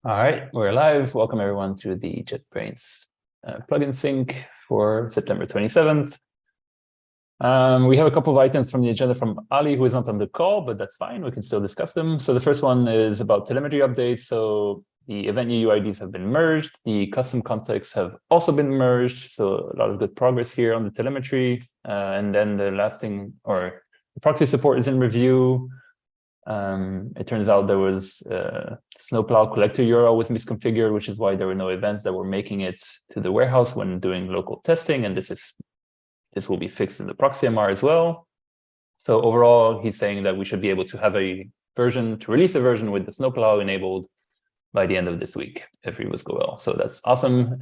All right, we're live. Welcome everyone to the JetBrains plugin sync for September 27th. We have a couple of items from the agenda from Ali, who is not on the call, but that's fine. We can still discuss them. So the first one is about telemetry updates. So the event UUIDs have been merged. The custom contexts have also been merged. So a lot of good progress here on the telemetry. And then the last thing, or the proxy support is in review. It turns out there was snowplow collector URL was misconfigured, which is why there were no events that were making it to the warehouse when doing local testing. And this will be fixed in the proxy MR as well. So overall, he's saying that we should be able to have a version, to release a version with the snowplow enabled by the end of this week, if it was go well. So that's awesome.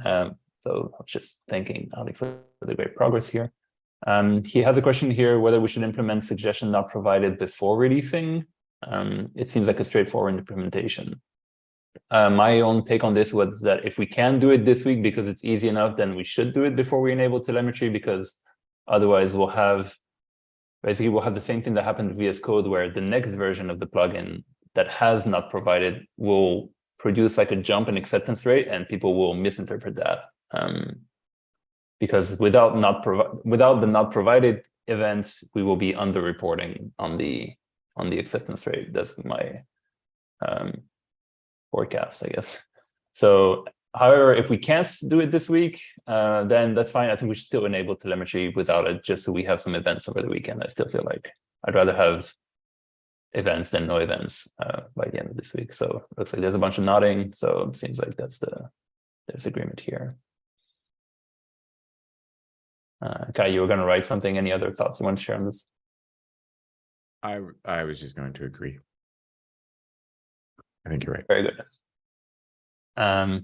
So I was just thanking Ali for the great progress here. He has a question here, whether we should implement suggestion not provided before releasing. It seems like a straightforward implementation. My own take on this was that if we can do it this week because it's easy enough, then we should do it before we enable telemetry, because otherwise we'll have the same thing that happened with VS Code, where the next version of the plugin that has not provided will produce like a jump in acceptance rate, and people will misinterpret that. Because without the not provided events, we will be underreporting on the acceptance rate. That's my forecast, I guess. So, however, if we can't do it this week, then that's fine. I think we should still enable telemetry without it, just so we have some events over the weekend. I still feel like I'd rather have events than no events by the end of this week. So it looks like there's a bunch of nodding. So it seems like there's agreement here. Kai, you were going to write something. Any other thoughts you want to share on this? I was just going to agree. I think you're right. Very good.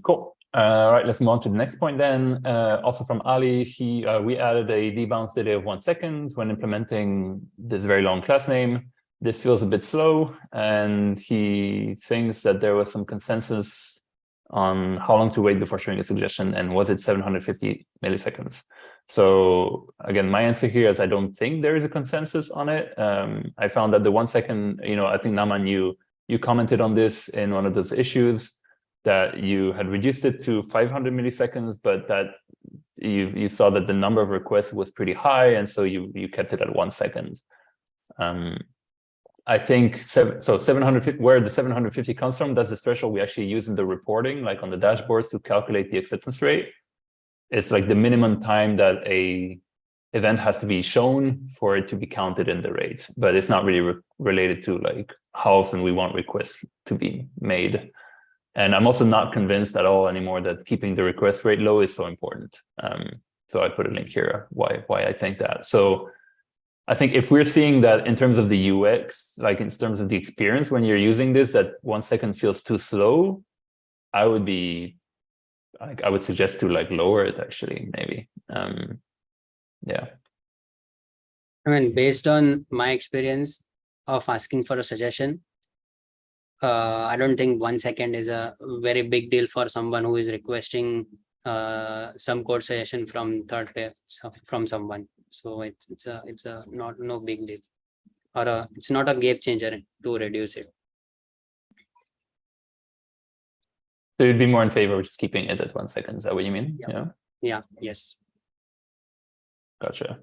Cool. All right, let's move on to the next point then. Also from Ali, we added a debounce delay of 1 second when implementing this very long class name. This feels a bit slow, and he thinks that there was some consensus on how long to wait before showing a suggestion, and was it 750 milliseconds? So again, my answer here is I don't think there is a consensus on it. I found that the 1 second, I think Naman, you commented on this in one of those issues, that you had reduced it to 500 milliseconds, but that you saw that the number of requests was pretty high, and so you kept it at 1 second. I think 750, where the 750 comes from, that's the threshold we actually use in the reporting, like on the dashboards, to calculate the acceptance rate. It's like the minimum time that a event has to be shown for it to be counted in the rate, but it's not really related to like how often we want requests to be made. And I'm also not convinced at all anymore that keeping the request rate low is so important. So I put a link here why I think that. So I think if we're seeing that in terms of the UX, like in terms of the experience when you're using this, that 1 second feels too slow, I would suggest to like lower it actually, maybe. Yeah. I mean, based on my experience of asking for a suggestion, I don't think 1 second is a very big deal for someone who is requesting some code suggestion from from someone. So it's no big deal, or it's not a game changer to reduce it. So you'd be more in favor of just keeping it at 1 second. Is that what you mean? Yeah. Yes. Gotcha.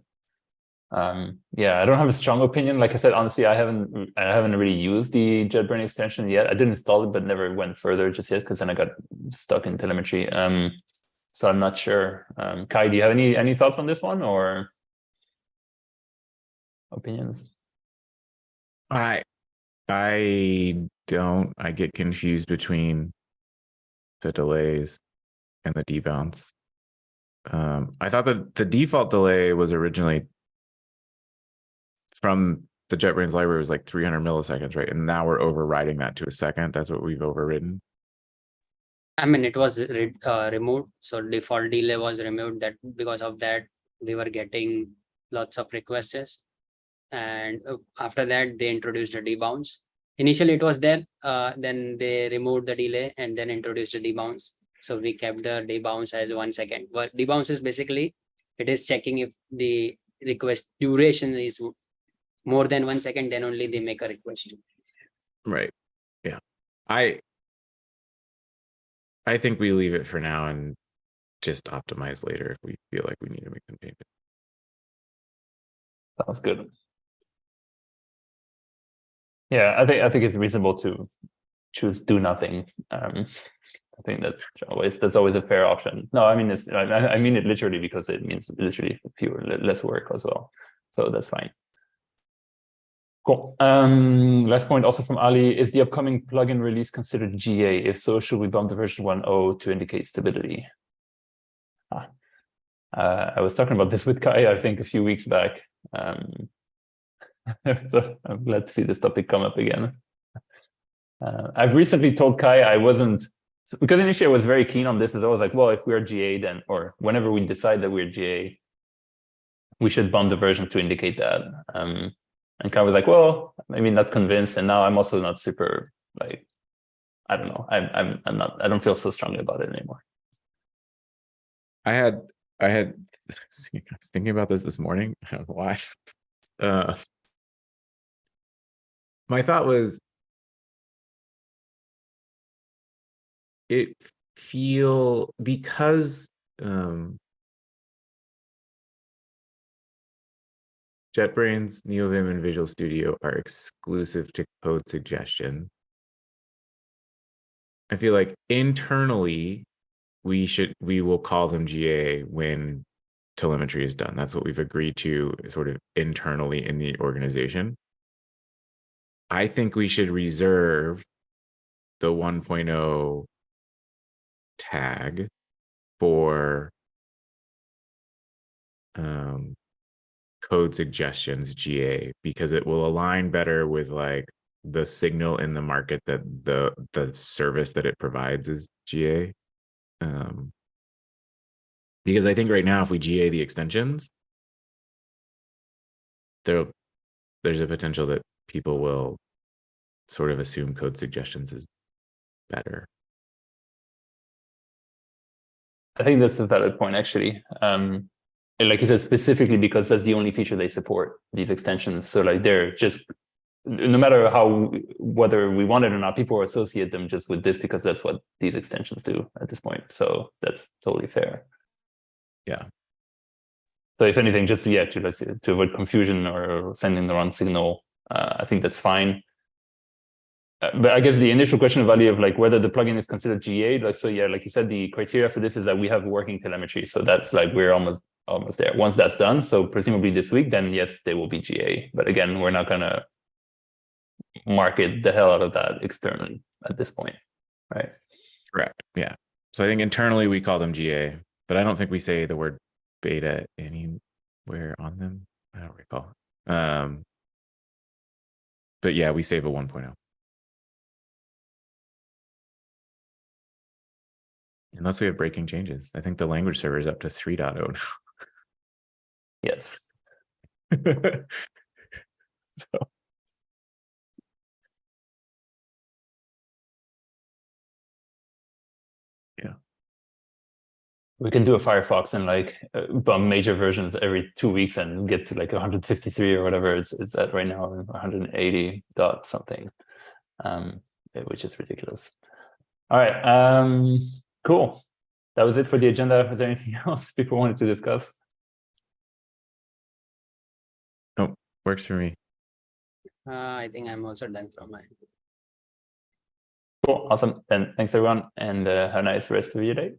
Yeah, I don't have a strong opinion. Like I said, honestly, I haven't really used the JetBrains extension yet. I did install it, but never went further just yet, because then I got stuck in telemetry. So I'm not sure. Kai, do you have any thoughts on this one, or opinions? I don't. I get confused between the delays and the debounce. I thought that the default delay was originally from the JetBrains library was like 300 milliseconds, right? And now we're overriding that to a second. That's what we've overridden. I mean, it was removed. So default delay was removed. That because of that, we were getting lots of requests. And after that, they introduced a debounce. Initially, it was there. Then they removed the delay and then introduced a debounce. So we kept the debounce as 1 second. But debounce is basically, it is checking if the request duration is more than 1 second, then only they make a request. Right. Yeah. I think we leave it for now and just optimize later if we feel like we need to make some changes. Sounds good. Yeah, I think it's reasonable to choose do nothing. I think that's always a fair option. No, I mean I mean it literally because it means literally less work as well. So that's fine. Cool. Last point also from Ali, is the upcoming plugin release considered GA? If so, should we bump the version 1.0 to indicate stability? I was talking about this with Kai, I think, a few weeks back. So I'm glad to see this topic come up again. I've recently told Kai I wasn't, because initially I was very keen on this. Is I was like, well, if we're GA, then, or whenever we decide that we're GA, we should bump the version to indicate that. And Kai was like, well, maybe not convinced. And now I'm also not super, like, I don't know. I don't feel so strongly about it anymore. I was thinking about this morning. I don't know why. My thought was, because JetBrains, NeoVim, and Visual Studio are exclusive to code suggestion. I feel like internally we will call them GA when telemetry is done. That's what we've agreed to sort of internally in the organization. I think we should reserve the 1.0 tag for code suggestions GA, because it will align better with like the signal in the market that the service that it provides is GA. Because I think right now, if we GA the extensions, there's a potential that people will sort of assume code suggestions is better. I think that's a valid point, actually. And like you said, specifically because that's the only feature they support, these extensions. So like they're just, no matter whether we want it or not, people associate them just with this because that's what these extensions do at this point. So that's totally fair. Yeah. So if anything, just to avoid confusion or sending the wrong signal, I think that's fine. But I guess the initial question of value of like whether the plugin is considered GA, like, so yeah, like you said, the criteria for this is that we have working telemetry. So that's like, we're almost there. Once that's done, so presumably this week, then yes, they will be GA. But again, we're not gonna market the hell out of that externally at this point, right? Correct. Yeah. So I think internally we call them GA, but I don't think we say the word beta anywhere on them. I don't recall. But yeah, we save a 1.0. Unless we have breaking changes. I think the language server is up to 3.0 now. Yes. So. Yeah. We can do a Firefox and like bump major versions every 2 weeks and get to like 153 or whatever it's at right now, 180 dot something, which is ridiculous. All right, cool. That was it for the agenda. Was there anything else people wanted to discuss? Oh, works for me. I think I'm also done from mine. Cool, awesome. Then thanks everyone, and have a nice rest of your day.